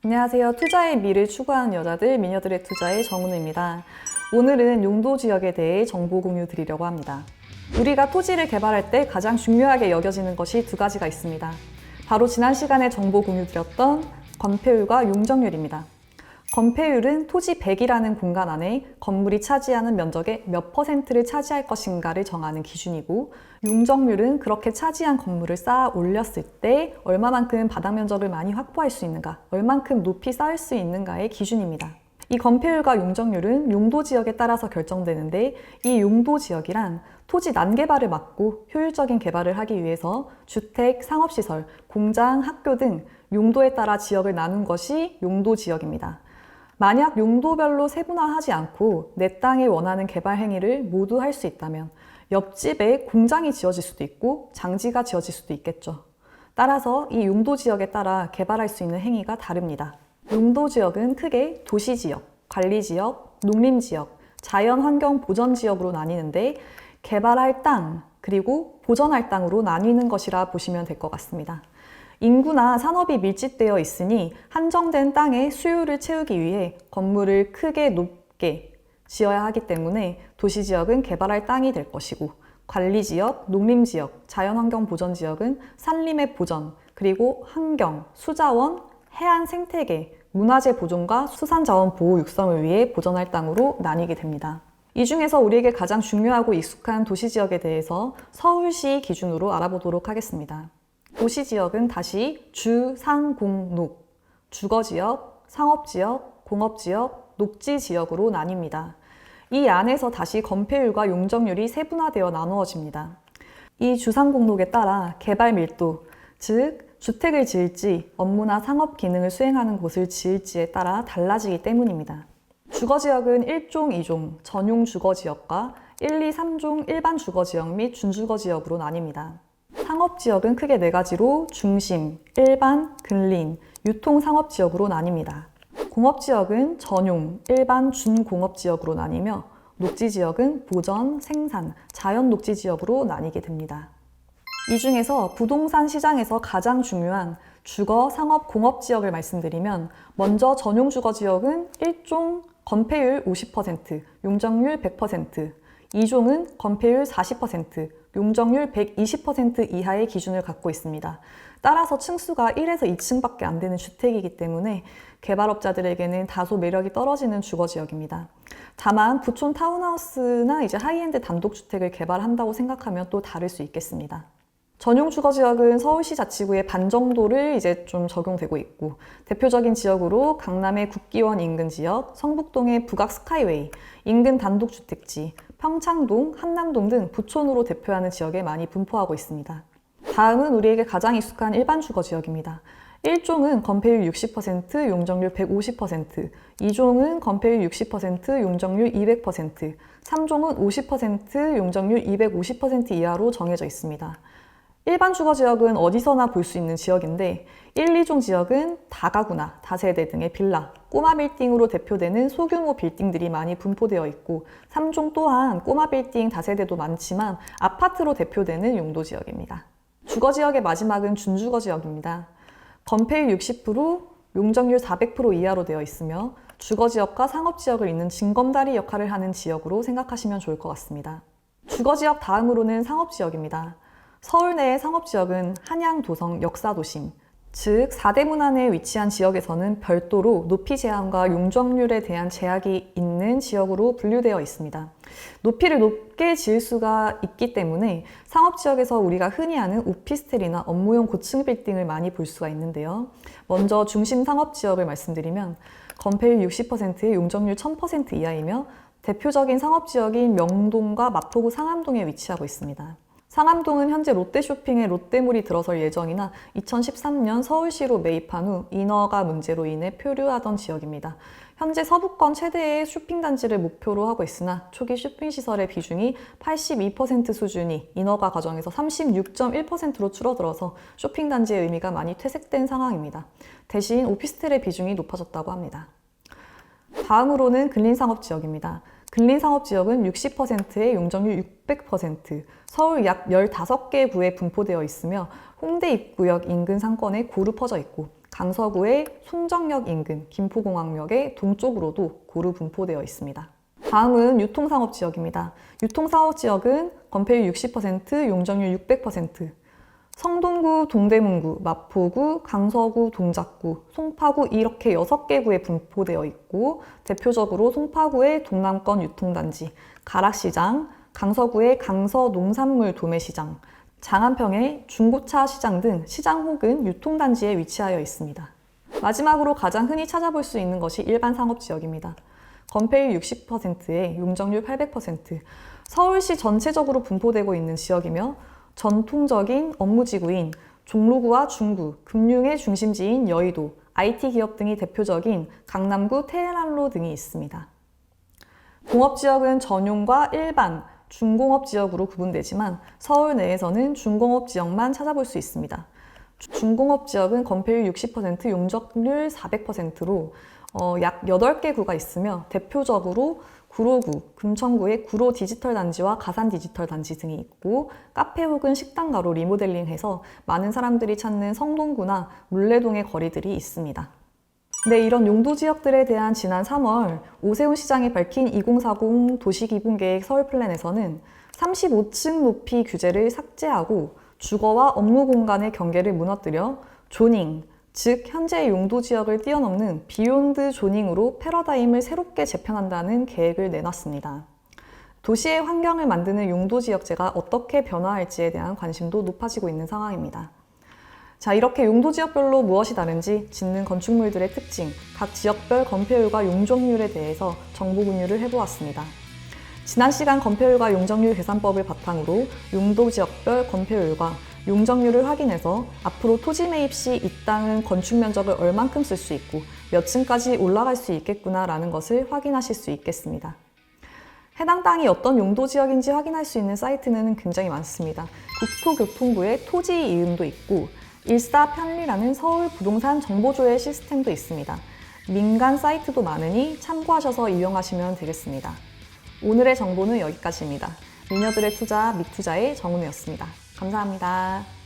안녕하세요. 투자의 미를 추구하는 여자들, 미녀들의 투자의 정은우입니다. 오늘은 용도 지역에 대해 정보 공유 드리려고 합니다. 우리가 토지를 개발할 때 가장 중요하게 여겨지는 것이 두 가지가 있습니다. 바로 지난 시간에 정보 공유 드렸던 건폐율과 용적률입니다. 건폐율은 토지 100이라는 공간 안에 건물이 차지하는 면적의 몇 %를 차지할 것인가를 정하는 기준이고, 용적률은 그렇게 차지한 건물을 쌓아 올렸을 때 얼마만큼 바닥 면적을 많이 확보할 수 있는가, 얼만큼 높이 쌓을 수 있는가의 기준입니다. 이 건폐율과 용적률은 용도 지역에 따라서 결정되는데, 이 용도 지역이란 토지 난개발을 막고 효율적인 개발을 하기 위해서 주택, 상업시설, 공장, 학교 등 용도에 따라 지역을 나눈 것이 용도 지역입니다. 만약 용도별로 세분화하지 않고 내 땅에 원하는 개발 행위를 모두 할 수 있다면 옆집에 공장이 지어질 수도 있고 장지가 지어질 수도 있겠죠. 따라서 이 용도 지역에 따라 개발할 수 있는 행위가 다릅니다. 용도 지역은 크게 도시지역, 관리지역, 농림지역, 자연환경보전지역으로 나뉘는데, 개발할 땅 그리고 보전할 땅으로 나뉘는 것이라 보시면 될 것 같습니다. 인구나 산업이 밀집되어 있으니 한정된 땅의 수요를 채우기 위해 건물을 크게 높게 지어야 하기 때문에 도시지역은 개발할 땅이 될 것이고, 관리지역, 농림지역, 자연환경보전지역은 산림의 보전, 그리고 환경, 수자원, 해안 생태계, 문화재 보존과 수산자원 보호 육성을 위해 보전할 땅으로 나뉘게 됩니다. 이 중에서 우리에게 가장 중요하고 익숙한 도시지역에 대해서 서울시 기준으로 알아보도록 하겠습니다. 도시지역은 다시 주, 상, 공, 녹, 주거지역, 상업지역, 공업지역, 녹지지역으로 나뉩니다. 이 안에서 다시 건폐율과 용적률이 세분화되어 나누어집니다. 이 주상공록에 따라 개발 밀도, 즉 주택을 지을지 업무나 상업 기능을 수행하는 곳을 지을지에 따라 달라지기 때문입니다. 주거지역은 1종, 2종, 전용 주거지역과 1, 2, 3종 일반 주거지역 및 준주거지역으로 나뉩니다. 상업지역은 크게 네 가지로 중심, 일반, 근린, 유통상업지역으로 나뉩니다. 공업지역은 전용, 일반, 준공업지역으로 나뉘며, 녹지지역은 보전, 생산, 자연녹지지역으로 나뉘게 됩니다. 이 중에서 부동산 시장에서 가장 중요한 주거, 상업, 공업지역을 말씀드리면, 먼저 전용주거지역은 1종 건폐율 50%, 용적률 100%, 2종은 건폐율 40%, 용적률 120% 이하의 기준을 갖고 있습니다. 따라서 층수가 1에서 2층밖에 안 되는 주택이기 때문에 개발업자들에게는 다소 매력이 떨어지는 주거지역입니다. 다만 부촌 타운하우스나 하이엔드 단독주택을 개발한다고 생각하면 또 다를 수 있겠습니다. 전용 주거지역은 서울시 자치구의 반 정도를 좀 적용되고 있고, 대표적인 지역으로 강남의 국기원 인근 지역, 성북동의 북악 스카이웨이, 인근 단독주택지, 평창동, 한남동 등 부촌으로 대표하는 지역에 많이 분포하고 있습니다. 다음은 우리에게 가장 익숙한 일반 주거지역입니다. 1종은 건폐율 60%, 용적률 150%, 2종은 건폐율 60%, 용적률 200%, 3종은 50%, 용적률 250% 이하로 정해져 있습니다. 일반 주거지역은 어디서나 볼 수 있는 지역인데, 1, 2종 지역은 다가구나 다세대 등의 빌라, 꼬마 빌딩으로 대표되는 소규모 빌딩들이 많이 분포되어 있고, 3종 또한 꼬마 빌딩 다세대도 많지만 아파트로 대표되는 용도 지역입니다. 주거지역의 마지막은 준주거지역입니다. 건폐율 60%, 용적률 400% 이하로 되어 있으며 주거지역과 상업지역을 잇는 징검다리 역할을 하는 지역으로 생각하시면 좋을 것 같습니다. 주거지역 다음으로는 상업지역입니다. 서울 내의 상업지역은 한양, 도성, 역사도심, 즉 4대문 안에 위치한 지역에서는 별도로 높이 제한과 용적률에 대한 제약이 있는 지역으로 분류되어 있습니다. 높이를 높게 지을 수가 있기 때문에 상업지역에서 우리가 흔히 아는 오피스텔이나 업무용 고층 빌딩을 많이 볼 수가 있는데요. 먼저 중심 상업지역을 말씀드리면 건폐율 60%의 용적률 1000% 이하이며, 대표적인 상업지역인 명동과 마포구 상암동에 위치하고 있습니다. 상암동은 현재 롯데쇼핑에 롯데몰이 들어설 예정이나 2013년 서울시로 매입한 후 인허가 문제로 인해 표류하던 지역입니다. 현재 서부권 최대의 쇼핑단지를 목표로 하고 있으나 초기 쇼핑시설의 비중이 82% 수준이 인허가 과정에서 36.1%로 줄어들어서 쇼핑단지의 의미가 많이 퇴색된 상황입니다. 대신 오피스텔의 비중이 높아졌다고 합니다. 다음으로는 근린상업지역입니다. 근린상업지역은 60%의 용적률 600%, 서울 약 15개 구에 분포되어 있으며 홍대 입구역 인근 상권에 고루 퍼져 있고, 강서구의 송정역 인근 김포공항역의 동쪽으로도 고루 분포되어 있습니다. 다음은 유통상업지역입니다. 유통상업지역은 건폐율 60%, 용적률 600%, 성동구, 동대문구, 마포구, 강서구, 동작구, 송파구 이렇게 6개 구에 분포되어 있고 대표적으로 송파구의 동남권 유통단지, 가락시장, 강서구의 강서농산물 도매시장, 장안평의 중고차 시장 등 시장 혹은 유통단지에 위치하여 있습니다. 마지막으로 가장 흔히 찾아볼 수 있는 것이 일반 상업지역입니다. 건폐율 60%에 용적률 800%, 서울시 전체적으로 분포되고 있는 지역이며 전통적인 업무지구인 종로구와 중구, 금융의 중심지인 여의도, IT 기업 등이 대표적인 강남구 테헤란로 등이 있습니다. 공업지역은 전용과 일반, 중공업지역으로 구분되지만 서울 내에서는 중공업지역만 찾아볼 수 있습니다. 중공업지역은 건폐율 60%, 용적률 400%로 약 8개 구가 있으며 대표적으로 구로구, 금천구의 구로 디지털 단지와 가산 디지털 단지 등이 있고 카페 혹은 식당가로 리모델링해서 많은 사람들이 찾는 성동구나 물레동의 거리들이 있습니다. 네, 이런 용도 지역들에 대한 지난 3월 오세훈 시장이 밝힌 2040 도시기본계획 서울 플랜에서는 35층 높이 규제를 삭제하고 주거와 업무 공간의 경계를 무너뜨려 조닝, 즉 현재 용도 지역을 뛰어넘는 비욘드 조닝으로 패러다임을 새롭게 재편한다는 계획을 내놨습니다. 도시의 환경을 만드는 용도 지역제가 어떻게 변화할지에 대한 관심도 높아지고 있는 상황입니다. 자, 이렇게 용도 지역별로 무엇이 다른지, 짓는 건축물들의 특징, 각 지역별 건폐율과 용적률에 대해서 정보 공유를 해보았습니다. 지난 시간 건폐율과 용적률 계산법을 바탕으로 용도 지역별 건폐율과 용적률을 확인해서 앞으로 토지 매입 시 이 땅은 건축 면적을 얼만큼 쓸 수 있고 몇 층까지 올라갈 수 있겠구나 라는 것을 확인하실 수 있겠습니다. 해당 땅이 어떤 용도 지역인지 확인할 수 있는 사이트는 굉장히 많습니다. 국토교통부의 토지 이음도 있고 일사편리라는 서울 부동산 정보조회 시스템도 있습니다. 민간 사이트도 많으니 참고하셔서 이용하시면 되겠습니다. 오늘의 정보는 여기까지입니다. 미녀들의 투자, 미투자의 정은우였습니다. 감사합니다.